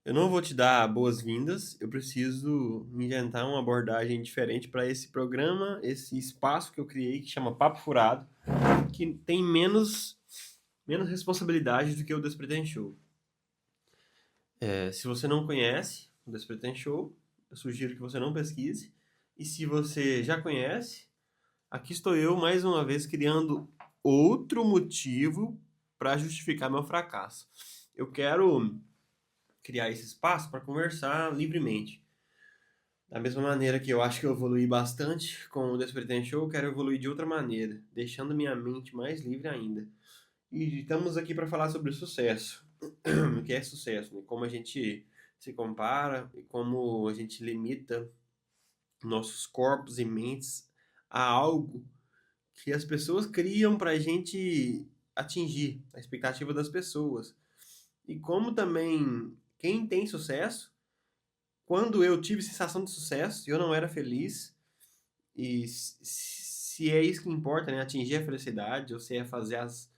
Eu não vou te dar boas-vindas, eu preciso inventar uma abordagem diferente para esse programa, esse espaço que eu criei que chama Papo Furado, que tem menos responsabilidade do que o Despretend Show. Se você não conhece o Despretend Show, eu sugiro que você não pesquise. E se você já conhece, aqui estou eu mais uma vez criando outro motivo para justificar meu fracasso. Eu quero criar esse espaço para conversar livremente. Da mesma maneira que eu acho que eu evolui bastante com o Despretend Show, eu quero evoluir de outra maneira, deixando minha mente mais livre ainda. E estamos aqui para falar sobre o sucesso. O que é sucesso, né? Como a gente se compara e como a gente limita nossos corpos e mentes a algo que as pessoas criam para a gente atingir, a expectativa das pessoas. E como também quem tem sucesso, quando eu tive sensação de sucesso e eu não era feliz, e se é isso que importa, né? Atingir a felicidade, ou se é fazer as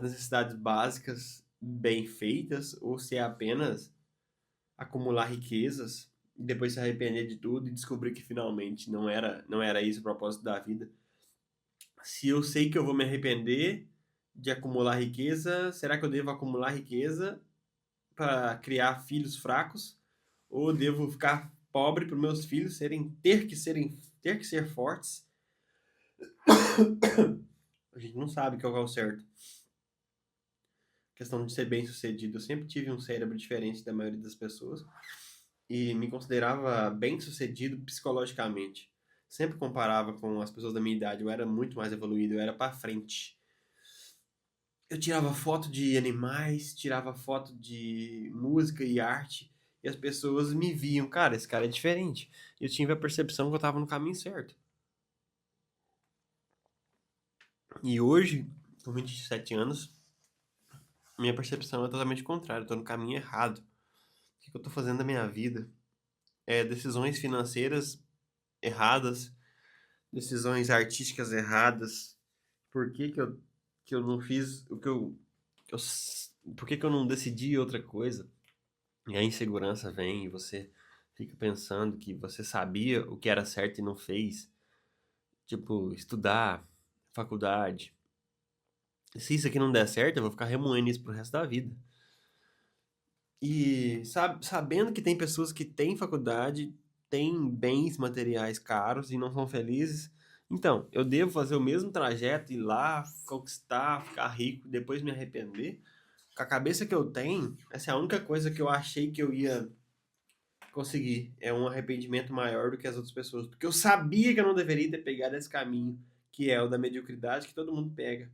necessidades básicas bem feitas, ou se é apenas acumular riquezas e depois se arrepender de tudo e descobrir que finalmente não era isso o propósito da vida. Se eu sei que eu vou me arrepender de acumular riqueza, será que eu devo acumular riqueza para criar filhos fracos? Ou devo ficar pobre para meus filhos ter que ser fortes? A gente não sabe qual é o certo. Questão de ser bem-sucedido. Eu sempre tive um cérebro diferente da maioria das pessoas e me considerava bem-sucedido psicologicamente. Sempre comparava com as pessoas da minha idade, eu era muito mais evoluído, eu era para frente. Eu tirava foto de animais, tirava foto de música e arte, e as pessoas me viam, cara, esse cara é diferente. Eu tive a percepção que eu tava no caminho certo. E hoje, com 27 anos, minha percepção é totalmente contrária, eu tô no caminho errado. O que eu tô fazendo da minha vida? Decisões financeiras erradas, decisões artísticas erradas. Por que que eu não fiz o que eu por que eu não decidi outra coisa? E a insegurança vem e você fica pensando que você sabia o que era certo e não fez. Tipo, estudar, faculdade. Se isso aqui não der certo, eu vou ficar remoendo isso pro resto da vida. E sabendo que tem pessoas que têm faculdade, têm bens materiais caros e não são felizes. Então, eu devo fazer o mesmo trajeto, ir lá, conquistar, ficar rico, depois me arrepender. Com a cabeça que eu tenho, essa é a única coisa que eu achei que eu ia conseguir. É um arrependimento maior do que as outras pessoas. Porque eu sabia que eu não deveria ter pegado esse caminho, que é o da mediocridade, que todo mundo pega.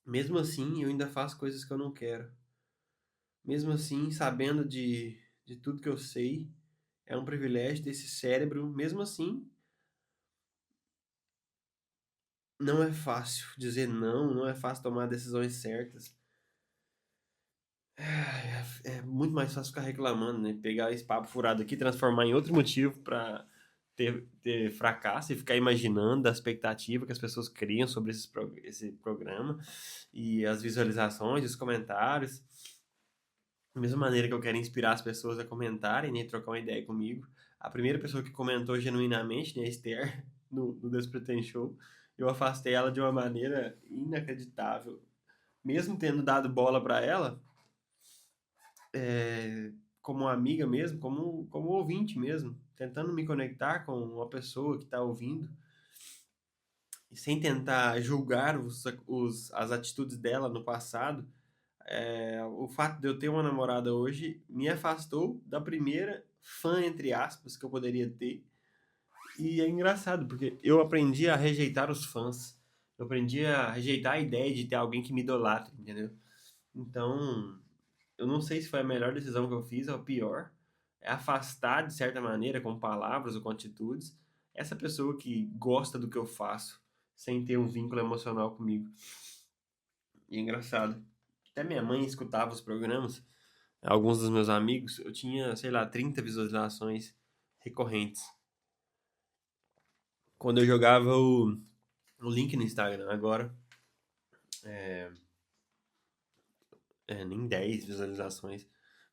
Mesmo assim, eu ainda faço coisas que eu não quero. Mesmo assim, sabendo de tudo que eu sei, é um privilégio ter esse cérebro. Mesmo assim, não é fácil dizer não, não é fácil tomar decisões certas. É muito mais fácil ficar reclamando, né? Pegar esse papo furado aqui, transformar em outro motivo para ter fracasso e ficar imaginando a expectativa que as pessoas criam sobre esse programa e as visualizações, os comentários. Da mesma maneira que eu quero inspirar as pessoas a comentarem, né, e trocar uma ideia comigo. A primeira pessoa que comentou genuinamente, né, a Esther, no Despretend Show, eu afastei ela de uma maneira inacreditável. Mesmo tendo dado bola para ela, como amiga mesmo, como ouvinte mesmo, tentando me conectar com uma pessoa que está ouvindo, e sem tentar julgar as atitudes dela no passado. O fato de eu ter uma namorada hoje me afastou da primeira fã, entre aspas, que eu poderia ter. E é engraçado, porque eu aprendi a rejeitar os fãs. Eu aprendi a rejeitar a ideia de ter alguém que me idolatra, entendeu? Então, eu não sei se foi a melhor decisão que eu fiz ou a pior. É afastar, de certa maneira, com palavras ou com atitudes, essa pessoa que gosta do que eu faço, sem ter um vínculo emocional comigo. E é engraçado. Até minha mãe escutava os programas. Alguns dos meus amigos, eu tinha, sei lá, 30 visualizações recorrentes. Quando eu jogava o link no Instagram, agora nem 10 visualizações.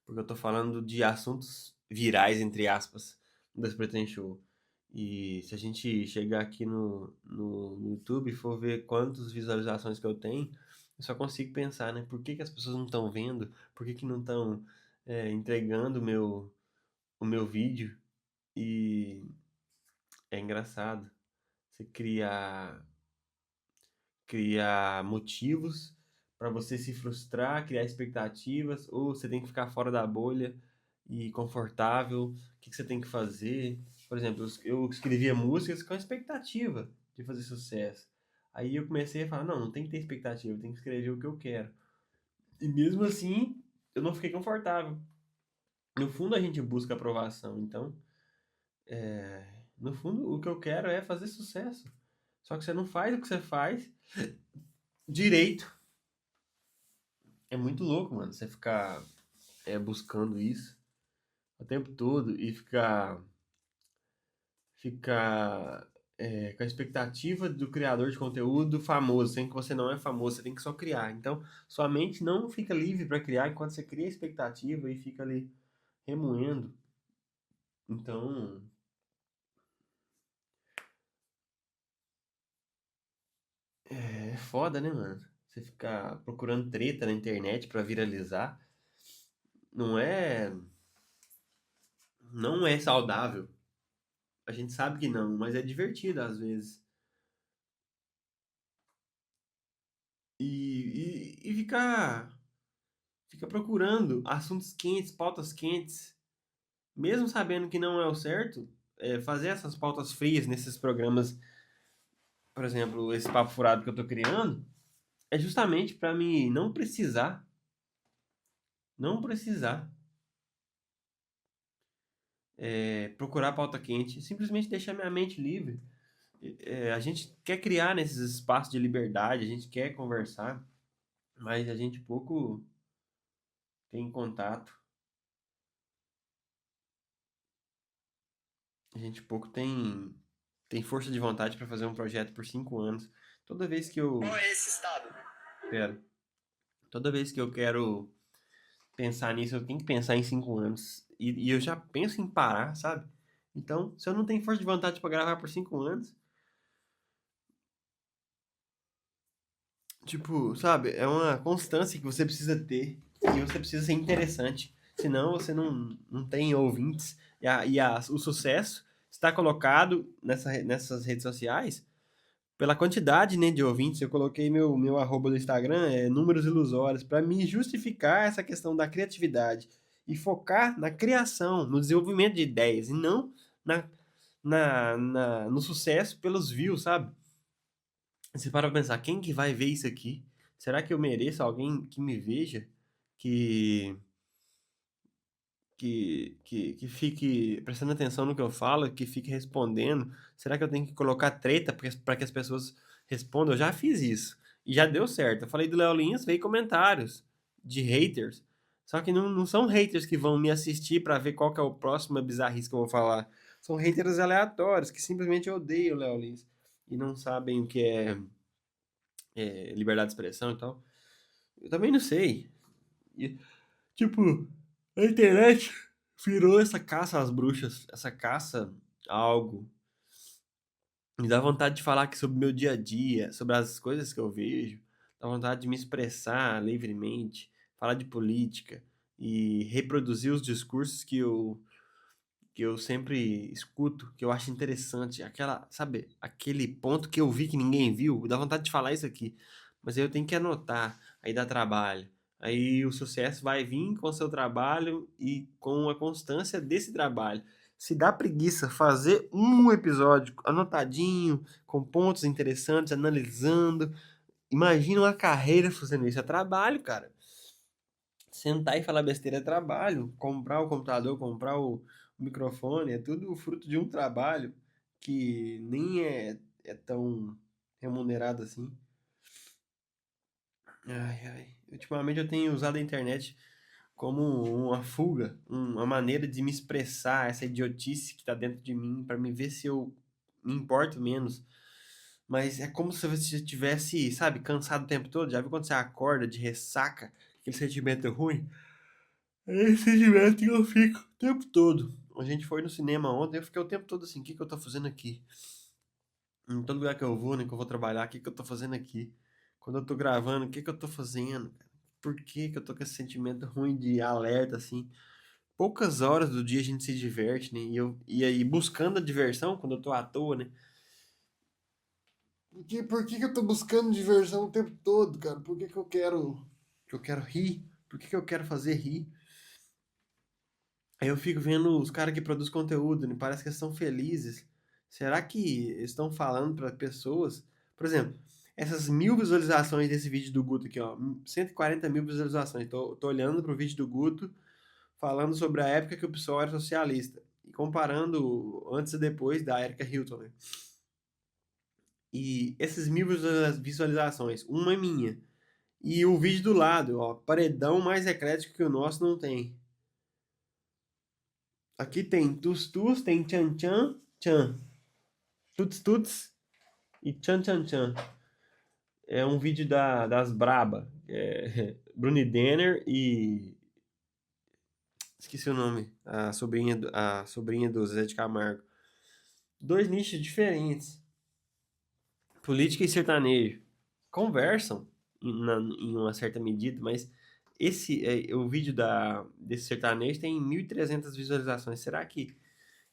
porque eu tô falando de assuntos virais, entre aspas, do Desperten Show. E se a gente chegar aqui no YouTube e for ver quantas visualizações que eu tenho, eu só consigo pensar, né? Por que que as pessoas não estão vendo? Por que que não estão entregando o meu vídeo? E é engraçado. Você criar motivos para você se frustrar, criar expectativas, ou você tem que ficar fora da bolha e confortável. O que que você tem que fazer? Por exemplo, eu escrevia músicas com a expectativa de fazer sucesso. Aí eu comecei a falar, não, não tem que ter expectativa, eu tenho que escrever o que eu quero. E mesmo assim, eu não fiquei confortável. No fundo, a gente busca aprovação, então, no fundo, o que eu quero é fazer sucesso. Só que você não faz o que você faz direito. É muito louco, mano, você ficar buscando isso o tempo todo e ficar com a expectativa do criador de conteúdo famoso, sendo que você não é famoso, você tem que só criar. Então, sua mente não fica livre para criar enquanto você cria a expectativa e fica ali remoendo. Então, é foda, né, mano? Você ficar procurando treta na internet para viralizar, não é, não é saudável. A gente sabe que não, mas é divertido às vezes. E fica procurando assuntos quentes, pautas quentes, mesmo sabendo que não é o certo, fazer essas pautas frias nesses programas, por exemplo, esse papo furado que eu tô criando, é justamente para mim não precisar procurar pauta quente, simplesmente deixar minha mente livre. A gente quer criar nesses espaços de liberdade, a gente quer conversar, mas a gente pouco tem contato, a gente pouco tem força de vontade para fazer um projeto por 5 anos. Toda vez que eu. Qual é esse estado? Pera. Toda vez que eu quero pensar nisso, eu tenho que pensar em 5 anos. E eu já penso em parar, sabe? Então, se eu não tenho força de vontade para gravar por 5 anos, tipo, sabe? É uma constância que você precisa ter. E você precisa ser interessante. Senão você não tem ouvintes. O sucesso está colocado nessas redes sociais pela quantidade, né, de ouvintes. Eu coloquei meu arroba do Instagram, números ilusórios, para me justificar essa questão da criatividade e focar na criação, no desenvolvimento de ideias e não na, no sucesso pelos views, sabe? Você para pra pensar, quem que vai ver isso aqui? Será que eu mereço alguém que me veja? Que, que fique prestando atenção no que eu falo, que fique respondendo? Será que eu tenho que colocar treta para que as pessoas respondam? Eu já fiz isso e já deu certo. Eu falei do Léo Lins, veio comentários de haters. Só que não são haters que vão me assistir para ver qual que é o próximo bizarrice que eu vou falar. São haters aleatórios que simplesmente odeiam o Léo Lins e não sabem o que é liberdade de expressão e tal. Eu também não sei. E, tipo, a internet virou essa caça às bruxas, essa caça a algo. Me dá vontade de falar aqui sobre o meu dia a dia, sobre as coisas que eu vejo. Dá vontade de me expressar livremente, falar de política e reproduzir os discursos que eu sempre escuto, que eu acho interessante. Aquela, sabe, aquele ponto que eu vi que ninguém viu. Dá vontade de falar isso aqui. Mas aí eu tenho que anotar, aí dá trabalho. Aí o sucesso vai vir com o seu trabalho e com a constância desse trabalho. Se dá preguiça fazer um episódio anotadinho, com pontos interessantes, analisando, imagina uma carreira fazendo isso. É trabalho, cara. Sentar e falar besteira é trabalho. Comprar o computador, comprar o microfone, é tudo fruto de um trabalho que nem é tão remunerado assim. Ai, ai. Ultimamente eu tenho usado a internet como uma fuga, uma maneira de me expressar essa idiotice que tá dentro de mim, para me ver se eu me importo menos. Mas é como se você estivesse, sabe, cansado o tempo todo. Já viu quando você acorda de ressaca, aquele sentimento ruim? É esse sentimento que eu fico o tempo todo. A gente foi no cinema ontem, eu fiquei o tempo todo assim, o que que eu tô fazendo aqui? Em todo lugar que eu vou, né, que eu vou trabalhar, o que que eu tô fazendo aqui? Quando eu tô gravando, o que que eu tô fazendo, cara? Por que que eu tô com esse sentimento ruim de alerta, assim? Poucas horas do dia a gente se diverte, né? E aí, buscando a diversão, quando eu tô à toa, né? Por que que eu tô buscando diversão o tempo todo, cara? Por que que eu quero rir? Por que que eu quero fazer rir? Aí eu fico vendo os caras que produzem conteúdo, né? Parece que eles estão felizes. Será que eles estão falando para pessoas? Por exemplo, essas 1.000 visualizações desse vídeo do Guto aqui, ó. 140 mil visualizações. Tô olhando pro vídeo do Guto falando sobre a época que o PSOL era socialista. E comparando antes e depois da Erika Hilton, né? E essas 1.000 visualizações, uma é minha. E o vídeo do lado, ó. Paredão mais eclético que o nosso não tem. Aqui tem tus-tus, tem tchan-tchan, tchan. Tuts-tuts e tchan-tchan-tchan. É um vídeo das Braba. Bruni Denner e... Esqueci o nome. A sobrinha do Zé de Camargo. Dois nichos diferentes. Política e sertanejo. Conversam em uma certa medida, mas o vídeo desse sertanejo tem 1.300 visualizações. Será que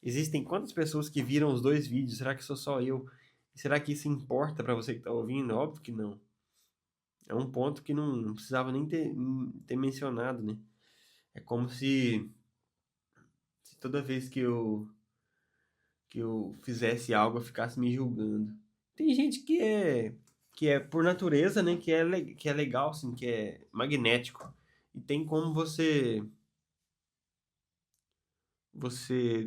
existem quantas pessoas que viram os dois vídeos? Será que sou só eu? Será que isso importa pra você que tá ouvindo? Óbvio que não. É um ponto que não precisava nem ter mencionado, né? É como se toda vez que eu fizesse algo eu ficasse me julgando. Tem gente que é por natureza, né? Que é legal, assim, que é magnético. E tem como você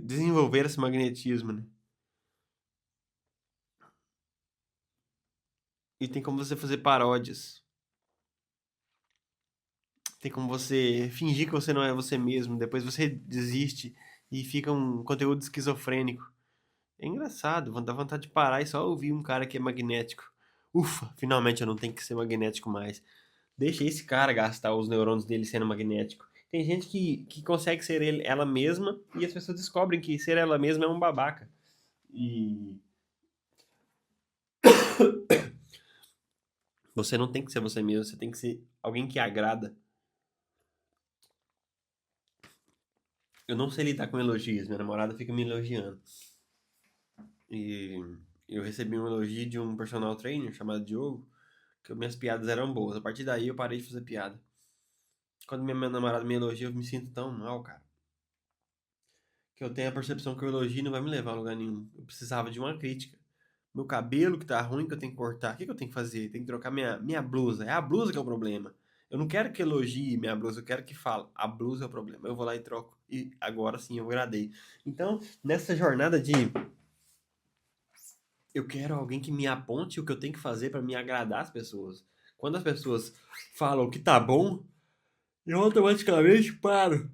desenvolver esse magnetismo, né? E tem como você fazer paródias. Tem como você fingir que você não é você mesmo, depois você desiste e fica um conteúdo esquizofrênico. É engraçado, dá vontade de parar e só ouvir um cara que é magnético. Ufa, finalmente eu não tenho que ser magnético mais. Deixa esse cara gastar os neurônios dele sendo magnético. Tem gente que consegue ser ela mesma e as pessoas descobrem que ser ela mesma é um babaca. E você não tem que ser você mesmo, você tem que ser alguém que agrada. Eu não sei lidar com elogios, minha namorada fica me elogiando. E eu recebi um elogio de um personal trainer chamado Diogo, que minhas piadas eram boas. A partir daí eu parei de fazer piada. Quando minha namorada me elogia, eu me sinto tão mal, cara. Que eu tenho a percepção que o elogio não vai me levar a lugar nenhum. Eu precisava de uma crítica. Meu cabelo que tá ruim, que eu tenho que cortar. O que que eu tenho que fazer? Tenho que trocar minha blusa. É a blusa que é o problema. Eu não quero que elogie minha blusa, eu quero que fale. A blusa é o problema. Eu vou lá e troco. E agora sim eu agradei. Então, nessa jornada de eu quero alguém que me aponte o que eu tenho que fazer para me agradar as pessoas. Quando as pessoas falam que tá bom, eu automaticamente paro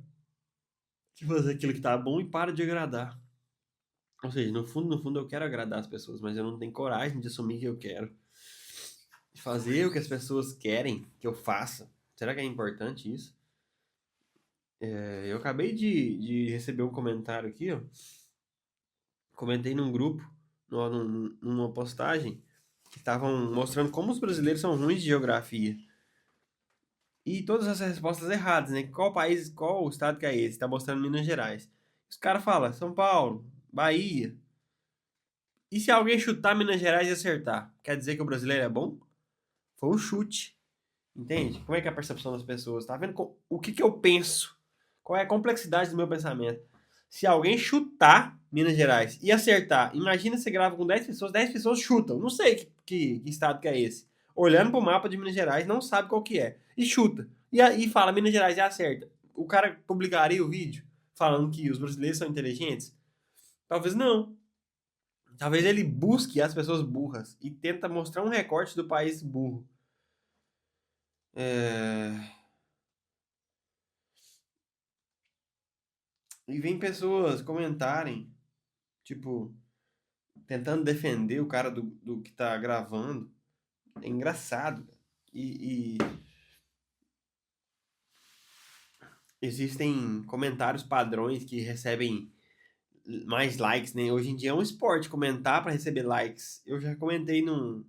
de fazer aquilo que tá bom e paro de agradar. Ou seja, no fundo eu quero agradar as pessoas, mas eu não tenho coragem de assumir que eu quero. De fazer o que as pessoas querem que eu faça. Será que é importante isso? Eu acabei de receber um comentário aqui, ó. Comentei num grupo, numa postagem, que estavam mostrando como os brasileiros são ruins de geografia. E todas as respostas erradas, né? Qual país, qual estado que é esse? Tá mostrando Minas Gerais. Os caras falam São Paulo, Bahia. E se alguém chutar Minas Gerais e acertar? Quer dizer que o brasileiro é bom? Foi um chute. Entende? Como é que é a percepção das pessoas? Tá vendo o que que eu penso? Qual é a complexidade do meu pensamento? Se alguém chutar Minas Gerais e acertar, imagina você grava com 10 pessoas chutam. Não sei que estado que é esse. Olhando pro mapa de Minas Gerais, não sabe qual que é. E chuta. E fala Minas Gerais e acerta. O cara publicaria o vídeo falando que os brasileiros são inteligentes? Talvez não. Talvez ele busque as pessoas burras e tenta mostrar um recorte do país burro. É... E vem pessoas comentarem, tipo, tentando defender o cara do que tá gravando. É engraçado. E existem comentários padrões que recebem mais likes, né? Hoje em dia é um esporte comentar para receber likes. Eu já comentei num,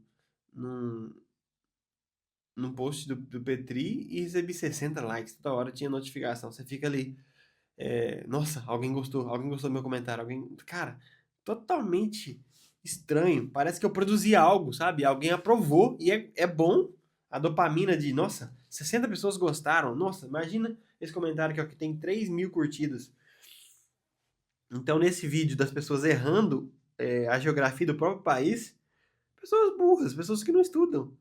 num post do Petri e recebi 60 likes. Toda hora tinha notificação. Você fica ali, nossa, alguém gostou do meu comentário. Alguém, cara, totalmente estranho. Parece que eu produzi algo, sabe? Alguém aprovou e é bom. A dopamina de, nossa, 60 pessoas gostaram. Nossa, imagina esse comentário aqui, ó, que tem 3.000 curtidas. Então, nesse vídeo das pessoas errando a geografia do próprio país, pessoas burras, pessoas que não estudam.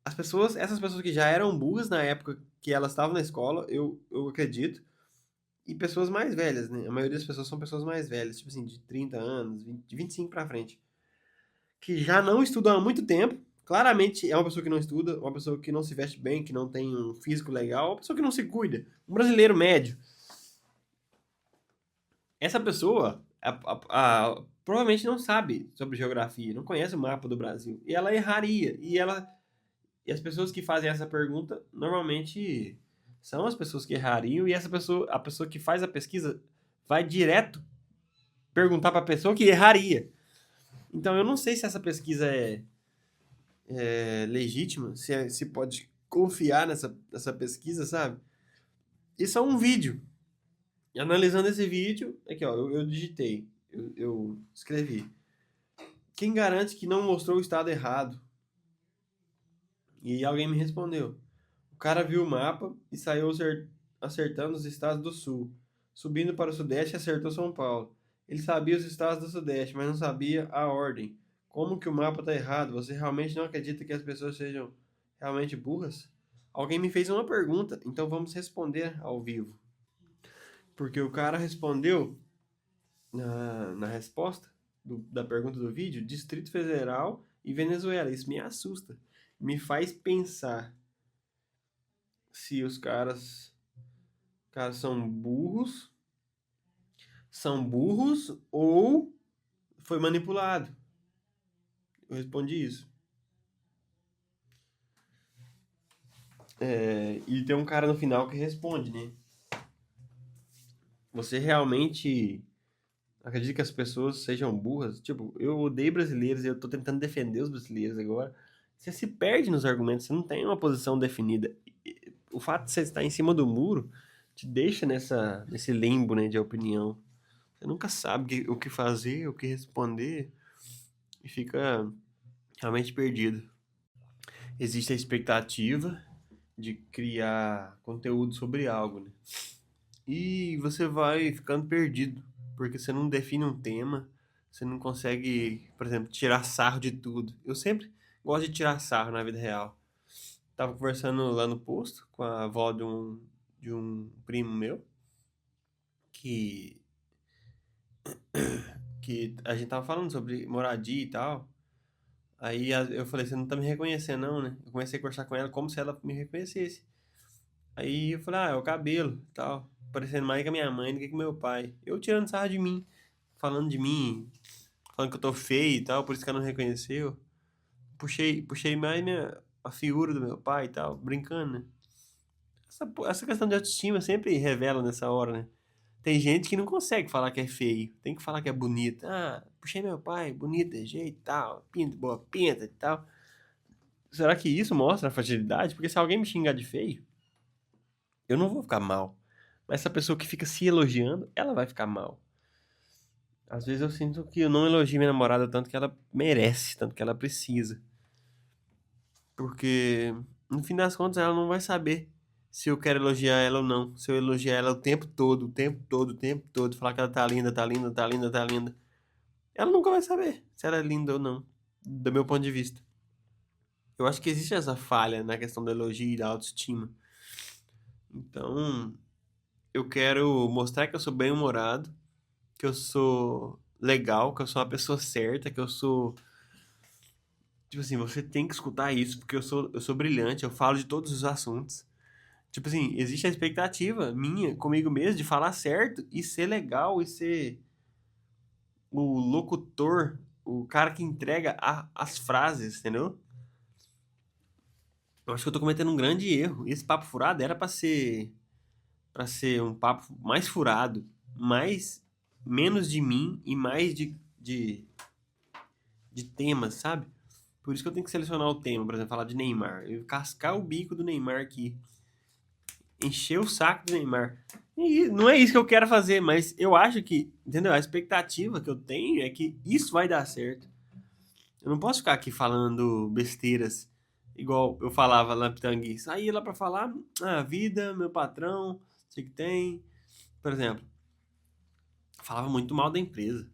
Essas pessoas que já eram burras na época que elas estavam na escola, eu acredito, e pessoas mais velhas, né? A maioria das pessoas são pessoas mais velhas, tipo assim, de 30 anos, de 25 pra frente, que já não estudam há muito tempo. Claramente é uma pessoa que não estuda, uma pessoa que não se veste bem, que não tem um físico legal, uma pessoa que não se cuida. Um brasileiro médio. Essa pessoa provavelmente não sabe sobre geografia, não conhece o mapa do Brasil. E ela erraria. E as pessoas que fazem essa pergunta normalmente são as pessoas que errariam. E a pessoa que faz a pesquisa vai direto perguntar para a pessoa que erraria. Então eu não sei se essa pesquisa é legítima, se pode confiar nessa pesquisa, sabe? Isso é um vídeo. E analisando esse vídeo, aqui ó, eu digitei, eu escrevi. Quem garante que não mostrou o estado errado? E alguém me respondeu. O cara viu o mapa e saiu acertando os estados do sul. Subindo para o sudeste, acertou São Paulo. Ele sabia os estados do sudeste, mas não sabia a ordem. Como que o mapa está errado? Você realmente não acredita que as pessoas sejam realmente burras? Alguém me fez uma pergunta, então vamos responder ao vivo. Porque o cara respondeu na resposta da pergunta do vídeo, Distrito Federal e Venezuela. Isso me assusta. Me faz pensar se os caras são burros ou foi manipulado. Eu respondi isso. E tem um cara no final que responde, né? Você realmente acredita que as pessoas sejam burras? Tipo, eu odeio brasileiros e eu tô tentando defender os brasileiros agora. Você se perde nos argumentos, você não tem uma posição definida. O fato de você estar em cima do muro te deixa nesse limbo, né, de opinião. Você nunca sabe o que fazer, o que responder e fica realmente perdido. Existe a expectativa de criar conteúdo sobre algo, né? E você vai ficando perdido, porque você não define um tema, você não consegue, por exemplo, tirar sarro de tudo. Eu sempre gosto de tirar sarro na vida real. Tava conversando lá no posto com a avó de um primo meu, que, que a gente tava falando sobre moradia e tal. Aí eu falei, você não tá me reconhecendo não, né? Eu comecei a conversar com ela como se ela me reconhecesse. Aí eu falei, é o cabelo e tal. Parecendo mais com a minha mãe do que com meu pai. Eu tirando sarro falando de mim, falando que eu tô feio e tal, por isso que ela não reconheceu. Puxei mais a figura do meu pai e tal, brincando, né? Essa questão de autoestima sempre revela nessa hora, né? Tem gente que não consegue falar que é feio, tem que falar que é bonito. Ah, puxei meu pai, bonito de jeito e tal, pinta, boa pinta e tal. Será que isso mostra a fragilidade? Porque se alguém me xingar de feio, eu não vou ficar mal. Mas essa pessoa que fica se elogiando, ela vai ficar mal. Às vezes eu sinto que eu não elogio minha namorada tanto que ela merece, tanto que ela precisa. Porque, no fim das contas, ela não vai saber se eu quero elogiar ela ou não. Se eu elogiar ela o tempo todo, o tempo todo, o tempo todo, falar que ela tá linda, tá linda, tá linda, tá linda. Ela nunca vai saber se ela é linda ou não, do meu ponto de vista. Eu acho que existe essa falha na questão do elogio e da autoestima. Então, eu quero mostrar que eu sou bem-humorado, que eu sou legal, que eu sou a pessoa certa, que eu sou. Tipo assim, você tem que escutar isso, porque eu sou brilhante, eu falo de todos os assuntos. Tipo assim, existe a expectativa minha comigo mesmo de falar certo e ser legal e ser o locutor, o cara que entrega as frases, entendeu? Eu acho que eu tô cometendo um grande erro. Esse papo furado era pra ser para ser um papo mais furado, menos de mim e mais de temas, sabe? Por isso que eu tenho que selecionar o tema, por exemplo, falar de Neymar. Eu cascar o bico do Neymar aqui. Encher o saco do Neymar. E não é isso que eu quero fazer, mas eu acho que, entendeu? A expectativa que eu tenho é que isso vai dar certo. Eu não posso ficar aqui falando besteiras, igual eu falava lá no Pitangui. Saía lá pra falar, a vida, meu patrão, sei que tem. Por exemplo, falava muito mal da empresa.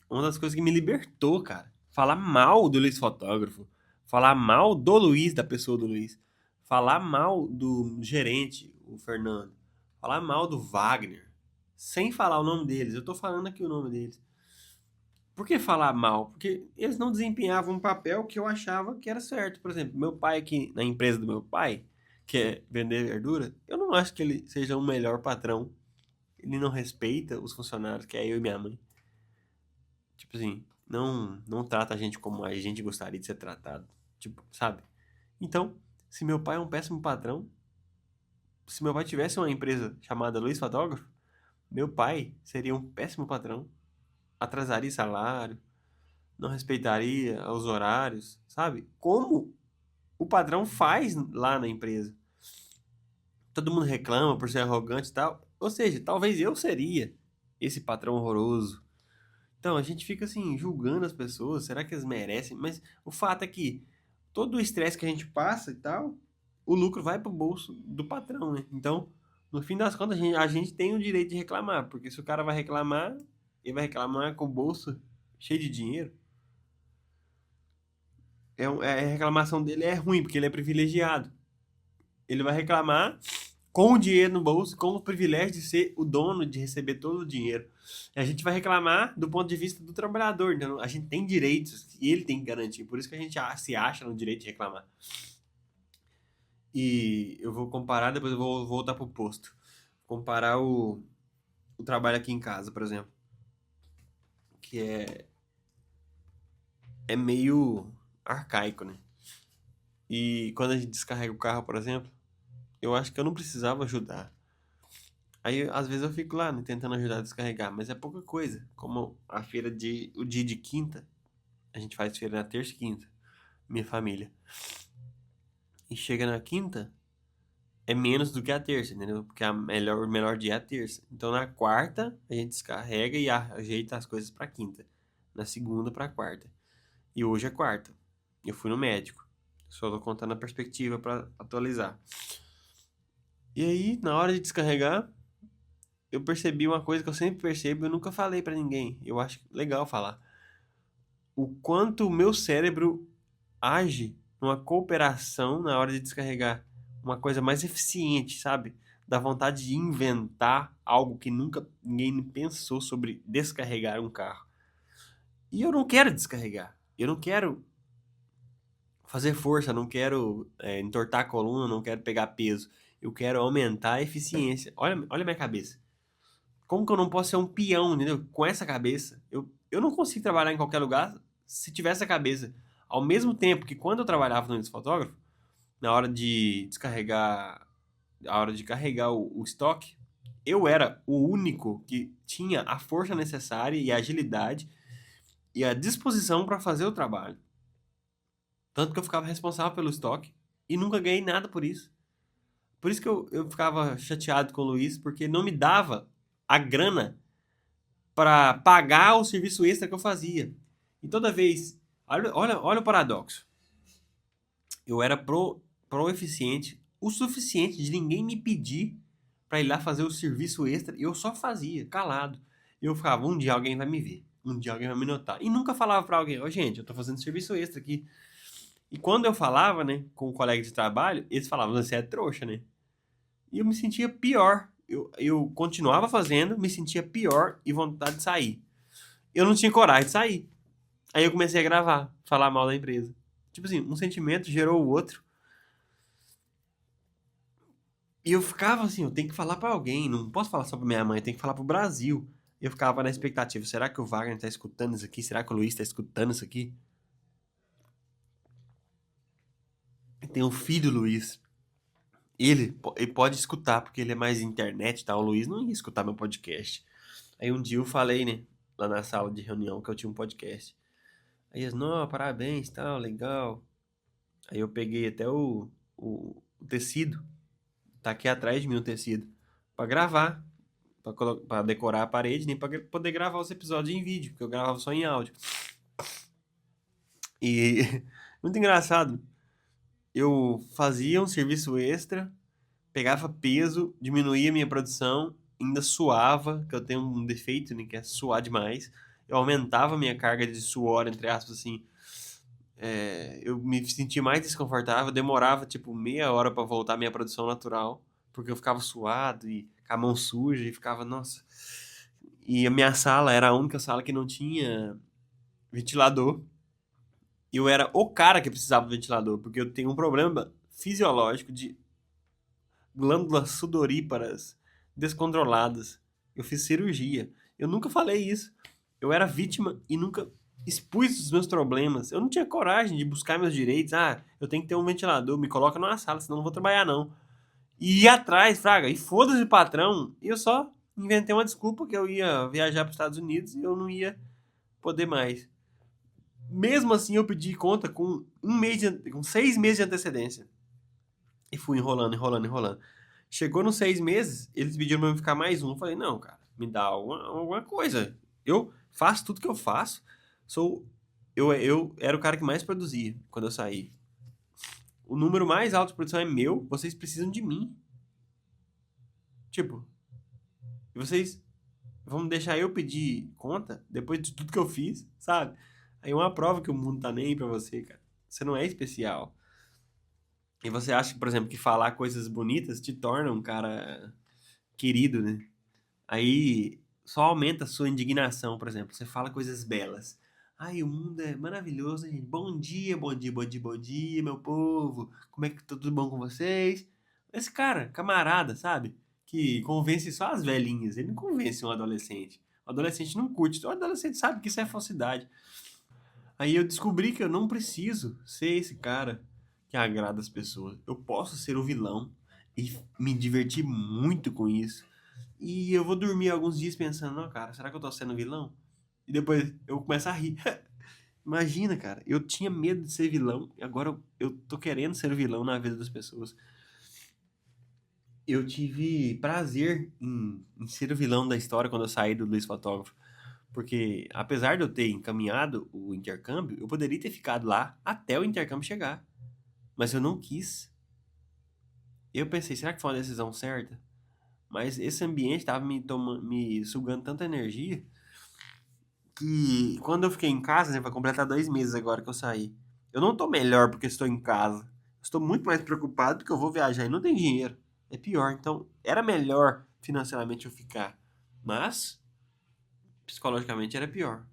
Uma das coisas que me libertou, cara. Falar mal do Luiz Fotógrafo. Falar mal do Luiz, da pessoa do Luiz. Falar mal do gerente, o Fernando. Falar mal do Wagner. Sem falar o nome deles. Eu tô falando aqui o nome deles. Por que falar mal? Porque eles não desempenhavam um papel que eu achava que era certo. Por exemplo, meu pai aqui, na empresa do meu pai, que é vender verdura, eu não acho que ele seja um melhor patrão. Ele não respeita os funcionários, que é eu e minha mãe. Tipo assim, não trata a gente como a gente gostaria de ser tratado. Tipo, sabe? Então, se meu pai é um péssimo patrão, se meu pai tivesse uma empresa chamada Luiz Fotógrafo, meu pai seria um péssimo patrão. Atrasaria salário, não respeitaria os horários, sabe? Como o padrão faz lá na empresa. Todo mundo reclama por ser arrogante e tal. Ou seja, talvez eu seria esse patrão horroroso. Então, a gente fica assim, julgando as pessoas, será que eles merecem? Mas o fato é que todo o estresse que a gente passa e tal, o lucro vai pro bolso do patrão, né? Então, no fim das contas, a gente tem o direito de reclamar, porque se o cara vai reclamar, ele vai reclamar com o bolso cheio de dinheiro. A reclamação dele é ruim, porque ele é privilegiado. Ele vai reclamar com o dinheiro no bolso, com o privilégio de ser o dono, de receber todo o dinheiro. E a gente vai reclamar do ponto de vista do trabalhador. Então, a gente tem direitos e ele tem que garantir. Por isso que a gente se acha no direito de reclamar. E eu vou comparar, depois eu vou voltar pro posto. Comparar o trabalho aqui em casa, por exemplo. Que é meio arcaico, né? E quando a gente descarrega o carro, por exemplo, eu acho que eu não precisava ajudar. Aí, às vezes eu fico lá, né, tentando ajudar a descarregar, mas é pouca coisa. Como o dia de quinta, a gente faz feira na terça e quinta, minha família. E chega na quinta, é menos do que a terça, entendeu? Porque o melhor dia é a terça. Então na quarta, a gente descarrega e ajeita as coisas pra quinta. Na segunda pra quarta. E hoje é quarta. Eu fui no médico. Só tô contando a perspectiva pra atualizar. E aí, na hora de descarregar, eu percebi uma coisa que eu sempre percebo e eu nunca falei pra ninguém. Eu acho legal falar. O quanto o meu cérebro age numa cooperação na hora de descarregar. Uma coisa mais eficiente, sabe? Da vontade de inventar algo que nunca ninguém pensou sobre descarregar um carro. E eu não quero descarregar. Eu não quero fazer força, não quero entortar a coluna, não quero pegar peso. Eu quero aumentar a eficiência. Olha a minha cabeça. Como que eu não posso ser um peão, entendeu? Com essa cabeça. Eu não consigo trabalhar em qualquer lugar se tiver essa cabeça. Ao mesmo tempo que quando eu trabalhava no fotógrafo, na hora de descarregar, na hora de carregar o estoque, eu era o único que tinha a força necessária e a agilidade e a disposição para fazer o trabalho. Tanto que eu ficava responsável pelo estoque e nunca ganhei nada por isso. Por isso que eu ficava chateado com o Luiz, porque não me dava a grana para pagar o serviço extra que eu fazia. E toda vez, olha o paradoxo. Eu era pro-eficiente o suficiente de ninguém me pedir para ir lá fazer o serviço extra e eu só fazia, calado. E eu ficava, um dia alguém vai me ver, um dia alguém vai me notar. E nunca falava para alguém, ó, gente, eu tô fazendo serviço extra aqui. E quando eu falava, né, com um colega de trabalho, eles falavam, você é trouxa, né? E eu me sentia pior. Eu continuava fazendo, me sentia pior e vontade de sair. Eu não tinha coragem de sair. Aí eu comecei a gravar, falar mal da empresa. Tipo assim, um sentimento gerou o outro. E eu ficava assim, eu tenho que falar pra alguém, não posso falar só pra minha mãe, eu tenho que falar pro Brasil. Eu ficava na expectativa, será que o Wagner tá escutando isso aqui? Será que o Luiz tá escutando isso aqui? Tem um filho, Luiz. Ele pode escutar, porque ele é mais internet, tá? O Luiz não ia escutar meu podcast. Aí um dia eu falei, né, lá na sala de reunião, que eu tinha um podcast. Aí eles, não, parabéns, tal, legal. Aí eu peguei até o tecido, tá aqui atrás de mim o tecido, pra gravar, pra decorar a parede, nem pra poder gravar os episódios em vídeo, porque eu gravava só em áudio. E muito engraçado, eu fazia um serviço extra, pegava peso, diminuía minha produção, ainda suava, que eu tenho um defeito, né, que é suar demais. Eu aumentava minha carga de suor, entre aspas, assim. Eu me sentia mais desconfortável, demorava tipo meia hora pra voltar à minha produção natural, porque eu ficava suado e com a mão suja e ficava, nossa. E a minha sala era a única sala que não tinha ventilador. E eu era o cara que precisava do ventilador, porque eu tenho um problema fisiológico de glândulas sudoríparas descontroladas. Eu fiz cirurgia. Eu nunca falei isso. Eu era vítima e nunca expus os meus problemas. Eu não tinha coragem de buscar meus direitos. Ah, eu tenho que ter um ventilador, me coloca numa sala, senão eu não vou trabalhar não. E ir atrás, fraga, e foda-se o patrão. E eu só inventei uma desculpa que eu ia viajar para os Estados Unidos e eu não ia poder mais. Mesmo assim, eu pedi conta com com 6 meses de antecedência. E fui enrolando, enrolando, enrolando. Chegou nos 6 meses, eles pediram pra eu ficar mais um. Eu falei, não, cara, me dá alguma coisa. Eu faço tudo que eu faço. Sou, eu era o cara que mais produzia quando eu saí. O número mais alto de produção é meu, vocês precisam de mim. Tipo, e vocês vão deixar eu pedir conta depois de tudo que eu fiz, sabe? Aí é uma prova que o mundo tá nem aí pra você, cara. Você não é especial. E você acha, por exemplo, que falar coisas bonitas te torna um cara querido, né? Aí só aumenta a sua indignação, por exemplo. Você fala coisas belas. Ai, o mundo é maravilhoso, gente. Bom dia, bom dia, bom dia, bom dia, meu povo. Como é que tá tudo bom com vocês? Esse cara, camarada, sabe? Que convence só as velhinhas. Ele não convence um adolescente. O adolescente não curte. O adolescente sabe que isso é falsidade. Aí eu descobri que eu não preciso ser esse cara que agrada as pessoas. Eu posso ser o vilão e me divertir muito com isso. E eu vou dormir alguns dias pensando, não, cara, será que eu tô sendo vilão? E depois eu começo a rir. Imagina, cara, eu tinha medo de ser vilão e agora eu tô querendo ser vilão na vida das pessoas. Eu tive prazer em ser o vilão da história quando eu saí do Luiz Fotógrafo. Porque, apesar de eu ter encaminhado o intercâmbio, eu poderia ter ficado lá até o intercâmbio chegar. Mas eu não quis. Eu pensei, será que foi uma decisão certa? Mas esse ambiente estava me sugando tanta energia que quando eu fiquei em casa, né, vai completar 2 meses agora que eu saí. Eu não tô melhor porque estou em casa. Estou muito mais preocupado porque eu vou viajar e não tem dinheiro. É pior. Então, era melhor financeiramente eu ficar. Mas, psicologicamente era pior.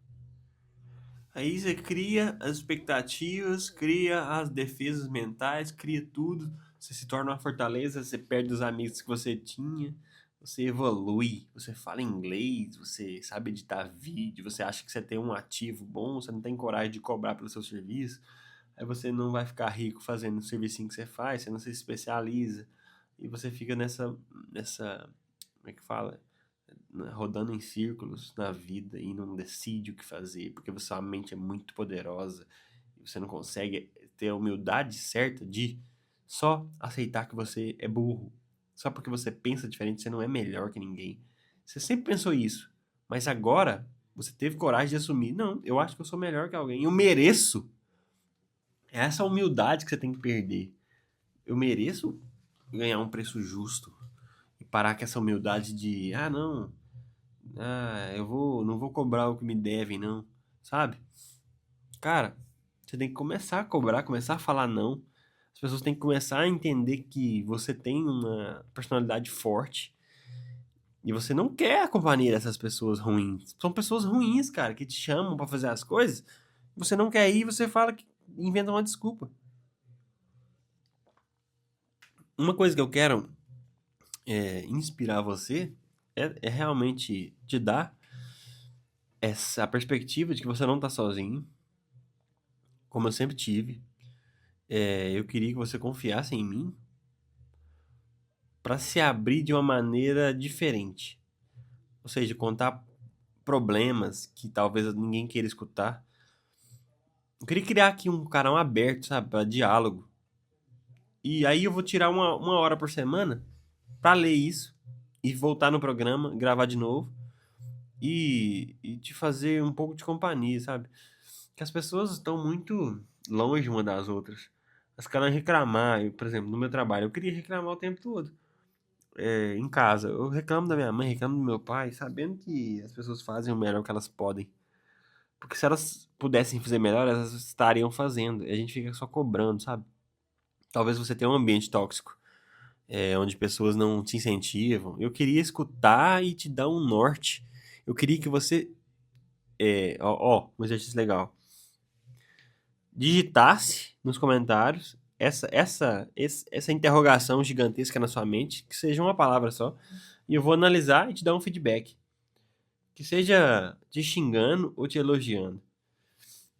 Aí você cria as expectativas, cria as defesas mentais, cria tudo. Você se torna uma fortaleza, você perde os amigos que você tinha, você evolui, você fala inglês, você sabe editar vídeo, você acha que você tem um ativo bom, você não tem coragem de cobrar pelo seu serviço. Aí você não vai ficar rico fazendo o serviço que você faz, você não se especializa. E você fica como é que fala? Rodando em círculos na vida e não decide o que fazer, porque sua mente é muito poderosa e você não consegue ter a humildade certa de só aceitar que você é burro. Só porque você pensa diferente, você não é melhor que ninguém. Você sempre pensou isso, mas agora você teve coragem de assumir. Não, eu acho que eu sou melhor que alguém. Eu mereço. É essa humildade que você tem que perder. Eu mereço ganhar um preço justo e parar com essa humildade de, ah, não, não vou cobrar o que me devem, não. Sabe? Cara, você tem que começar a cobrar, começar a falar não. As pessoas têm que começar a entender que você tem uma personalidade forte e você não quer a companhia dessas pessoas ruins. São pessoas ruins, cara, que te chamam pra fazer as coisas. Você não quer ir, você fala que inventa uma desculpa. Uma coisa que eu quero inspirar você é realmente te dar essa perspectiva de que você não tá sozinho, como eu sempre tive. Eu queria que você confiasse em mim, para se abrir de uma maneira diferente. Ou seja, contar problemas que talvez ninguém queira escutar. Eu queria criar aqui um canal aberto, sabe, para diálogo. E aí eu vou tirar uma hora por semana para ler isso e voltar no programa, gravar de novo e te fazer um pouco de companhia, sabe? Que as pessoas estão muito longe uma das outras. Elas querem reclamar, por exemplo, no meu trabalho, eu queria reclamar o tempo todo. Em casa, eu reclamo da minha mãe, reclamo do meu pai, sabendo que as pessoas fazem o melhor que elas podem. Porque se elas pudessem fazer melhor, elas estariam fazendo. E a gente fica só cobrando, sabe? Talvez você tenha um ambiente tóxico, onde pessoas não te incentivam. Eu queria escutar e te dar um norte. Eu queria que você, um exercício legal, digitasse nos comentários essa interrogação gigantesca na sua mente, que seja uma palavra só, e eu vou analisar e te dar um feedback. Que seja te xingando ou te elogiando.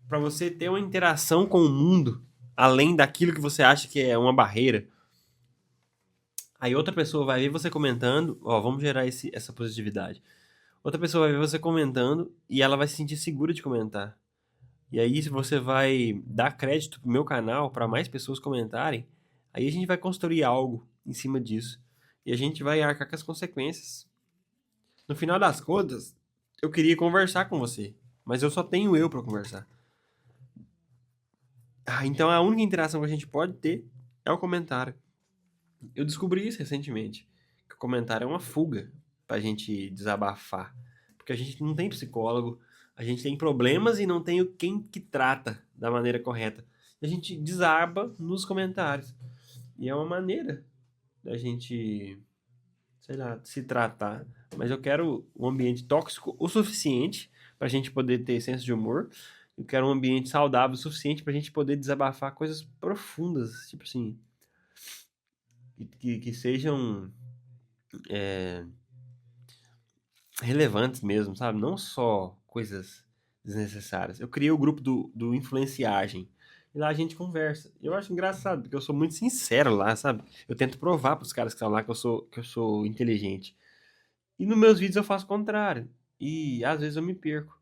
Para você ter uma interação com o mundo, além daquilo que você acha que é uma barreira. Aí outra pessoa vai ver você comentando, vamos gerar essa positividade. Outra pessoa vai ver você comentando e ela vai se sentir segura de comentar. E aí, se você vai dar crédito pro meu canal para mais pessoas comentarem, aí a gente vai construir algo em cima disso. E a gente vai arcar com as consequências. No final das contas, eu queria conversar com você, mas eu só tenho eu para conversar. Então a única interação que a gente pode ter é o comentário. Eu descobri isso recentemente, que o comentário é uma fuga pra gente desabafar. Porque a gente não tem psicólogo, a gente tem problemas e não tem quem que trata da maneira correta. A gente desaba nos comentários. E é uma maneira da gente, sei lá, se tratar. Mas eu quero um ambiente tóxico o suficiente pra gente poder ter senso de humor. Eu quero um ambiente saudável o suficiente pra gente poder desabafar coisas profundas, tipo assim, que sejam relevantes mesmo, sabe? Não só coisas desnecessárias. Eu criei o grupo do Influenciagem. E lá a gente conversa. Eu acho engraçado, porque eu sou muito sincero lá, sabe? Eu tento provar pros caras que estão lá que eu sou inteligente. E nos meus vídeos eu faço o contrário. E às vezes eu me perco.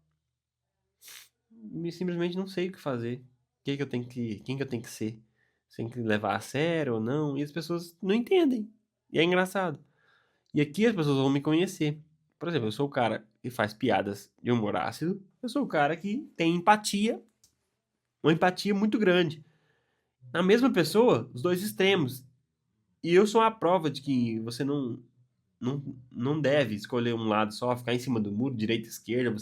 Simplesmente não sei o que fazer. Quem que eu tenho que ser? Se tem que levar a sério ou não. E as pessoas não entendem. E é engraçado. E aqui as pessoas vão me conhecer. Por exemplo, eu sou o cara que faz piadas de humor ácido. Eu sou o cara que tem empatia, uma empatia muito grande. Na mesma pessoa, os dois extremos. E eu sou a prova de que você não deve escolher um lado só, ficar em cima do muro, direita e esquerda.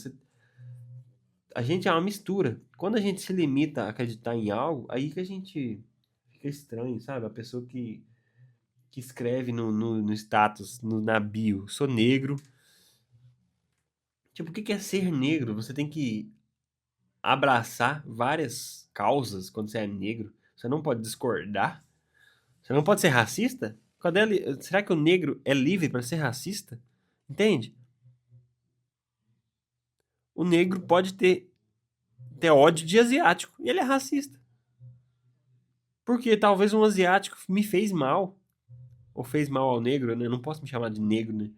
A gente é uma mistura. Quando a gente se limita a acreditar em algo, aí que a gente fica estranho, sabe? A pessoa que escreve no status, na bio, sou negro. Tipo, o que é ser negro? Você tem que abraçar várias causas quando você é negro. Você não pode discordar. Você não pode ser racista? Será que o negro é livre para ser racista? Entende? O negro pode ter ódio de asiático e ele é racista. Porque talvez um asiático me fez mal. Ou fez mal ao negro, né? Eu não posso me chamar de negro, né?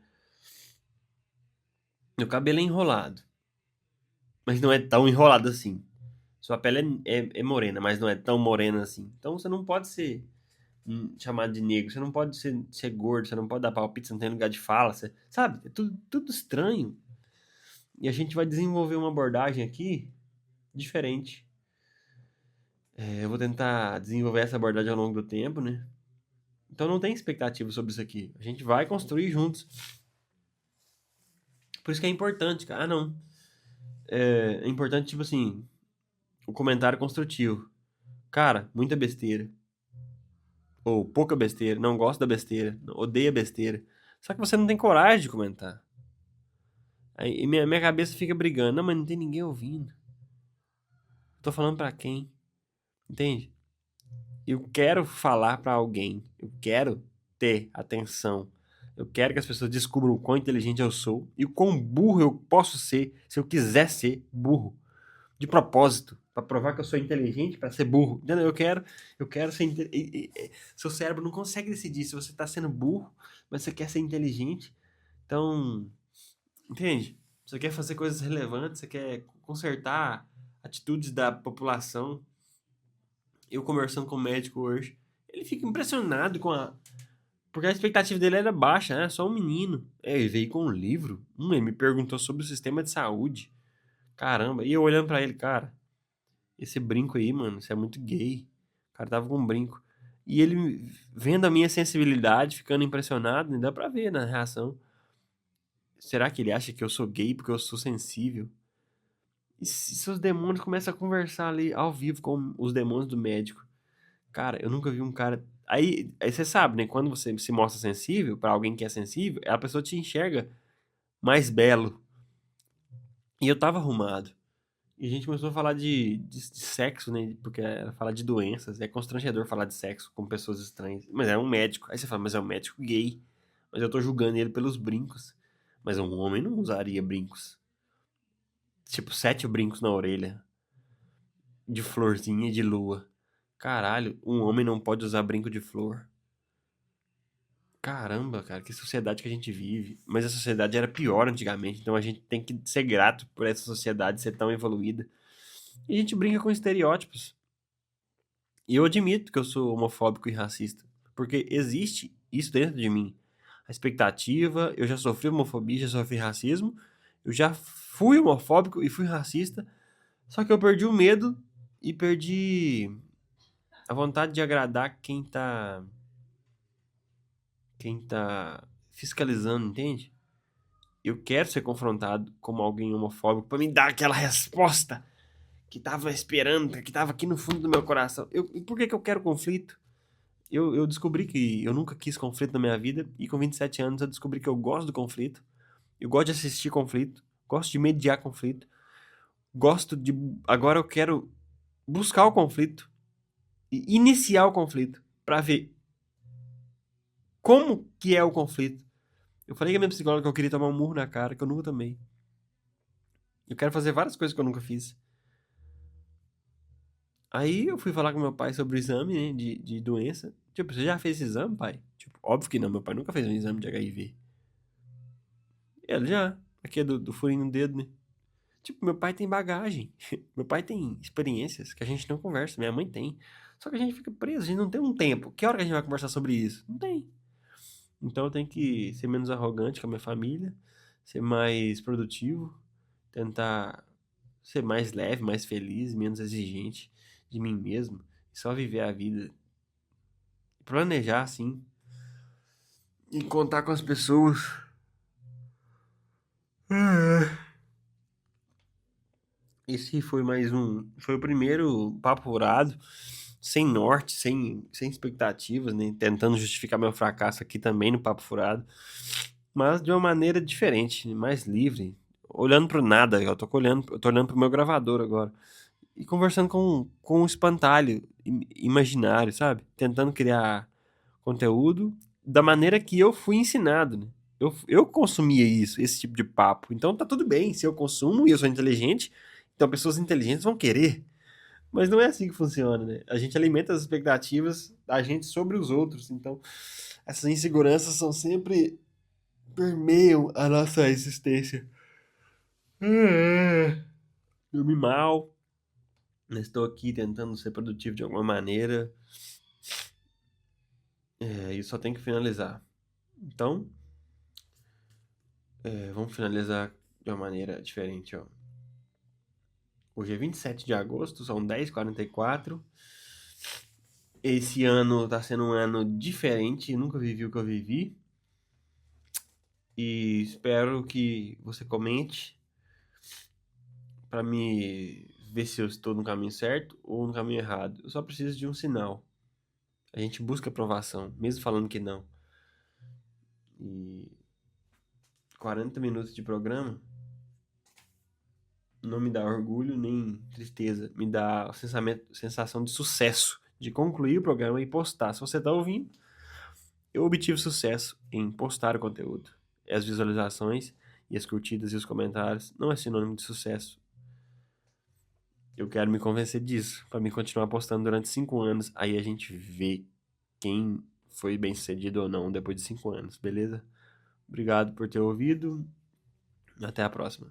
Meu cabelo é enrolado. Mas não é tão enrolado assim. Sua pele é morena, mas não é tão morena assim. Então você não pode ser chamado de negro, você não pode ser gordo, você não pode dar palpite, você não tem lugar de fala, sabe? É tudo estranho. E a gente vai desenvolver uma abordagem aqui diferente. Eu vou tentar desenvolver essa abordagem ao longo do tempo, né? Então não tem expectativa sobre isso aqui. A gente vai construir juntos. Por isso que é importante, cara. Ah, não. É importante, tipo assim, o comentário construtivo. Cara, muita besteira. Ou pouca besteira. Não gosto da besteira. Odeia besteira. Só que você não tem coragem de comentar. Aí minha cabeça fica brigando. Não, mas não tem ninguém ouvindo. Tô falando pra quem? Entende? Eu quero falar pra alguém. Eu quero ter atenção. Eu quero que as pessoas descubram o quão inteligente eu sou e o quão burro eu posso ser se eu quiser ser burro. De propósito. Pra provar que eu sou inteligente, pra ser burro. Entendeu? Eu quero ser seu cérebro não consegue decidir se você tá sendo burro, mas você quer ser inteligente. Então, entende? Você quer fazer coisas relevantes, você quer consertar atitudes da população. Eu conversando com o médico hoje, ele fica impressionado com a. Porque a expectativa dele era baixa, né? Só um menino. Ele veio com um livro. Ele me perguntou sobre o sistema de saúde. Caramba. E eu olhando pra ele, cara, esse brinco aí, mano, isso é muito gay. O cara tava com um brinco. E ele, vendo a minha sensibilidade, ficando impressionado, né? Dá pra ver na reação. Será que ele acha que eu sou gay porque eu sou sensível? E se seus demônios começam a conversar ali ao vivo com os demônios do médico? Cara, eu nunca vi um cara. Aí você sabe, né? Quando você se mostra sensível pra alguém que é sensível, a pessoa te enxerga mais belo. E eu tava arrumado. E a gente começou a falar de sexo, né? Porque era falar de doenças. É constrangedor falar de sexo com pessoas estranhas. Mas é um médico. Aí você fala, mas é um médico gay. Mas eu tô julgando ele pelos brincos. Mas um homem não usaria brincos. Tipo, 7 brincos na orelha. De florzinha e de lua. Caralho, um homem não pode usar brinco de flor. Caramba, cara, que sociedade que a gente vive. Mas a sociedade era pior antigamente, então a gente tem que ser grato por essa sociedade ser tão evoluída. E a gente brinca com estereótipos. E eu admito que eu sou homofóbico e racista, porque existe isso dentro de mim. A expectativa, eu já sofri homofobia, já sofri racismo, eu já fui homofóbico e fui racista, só que eu perdi o medo e perdi a vontade de agradar quem tá fiscalizando, entende? Eu quero ser confrontado como alguém homofóbico pra me dar aquela resposta que tava esperando, que tava aqui no fundo do meu coração. Por que que eu quero conflito? Eu descobri que eu nunca quis conflito na minha vida e com 27 anos eu descobri que eu gosto do conflito. Eu gosto de assistir conflito, gosto de mediar conflito, gosto de. Agora eu quero buscar o conflito e iniciar o conflito pra ver como que é o conflito. Eu falei com a minha psicóloga que eu queria tomar um murro na cara, que eu nunca tomei. Eu quero fazer várias coisas que eu nunca fiz. Aí eu fui falar com meu pai sobre o exame, né, de doença. Tipo, você já fez esse exame, pai? Tipo, óbvio que não, meu pai nunca fez um exame de HIV. Ele já. Aqui é do furinho no dedo, né? Tipo, meu pai tem bagagem. Meu pai tem experiências que a gente não conversa. Minha mãe tem. Só que a gente fica preso, a gente não tem um tempo. Que hora que a gente vai conversar sobre isso? Não tem. Então eu tenho que ser menos arrogante com a minha família, ser mais produtivo, tentar ser mais leve, mais feliz, menos exigente de mim mesmo, e só viver a vida, planejar assim e contar com as pessoas. Esse foi mais um, foi o primeiro papo furado, sem norte, sem expectativas, né? Tentando justificar meu fracasso aqui também no papo furado, mas de uma maneira diferente, mais livre, olhando pro nada. Eu tô olhando pro meu gravador agora e conversando com um espantalho imaginário, sabe? Tentando criar conteúdo da maneira que eu fui ensinado, né? Eu consumia isso, esse tipo de papo. Então tá tudo bem, se eu consumo e eu sou inteligente, então pessoas inteligentes vão querer. Mas não é assim que funciona, né? A gente alimenta as expectativas da gente sobre os outros. Então, essas inseguranças são sempre permeiam a nossa existência. Dormi mal, estou aqui tentando ser produtivo de alguma maneira. E só tem que finalizar. Então, vamos finalizar de uma maneira diferente, ó. Hoje é 27 de agosto, são 10h44. Esse ano tá sendo um ano diferente, nunca vivi o que eu vivi. E espero que você comente para me ver se eu estou no caminho certo ou no caminho errado. Eu só preciso de um sinal. A gente busca aprovação, mesmo falando que não. E 40 minutos de programa não me dá orgulho nem tristeza, me dá a sensação de sucesso, de concluir o programa e postar. Se você está ouvindo, eu obtive sucesso em postar o conteúdo. As visualizações e as curtidas e os comentários não é sinônimo de sucesso. Eu quero me convencer disso, pra mim continuar postando durante 5 anos. Aí a gente vê quem foi bem sucedido ou não depois de 5 anos, beleza? Obrigado por ter ouvido. Até a próxima.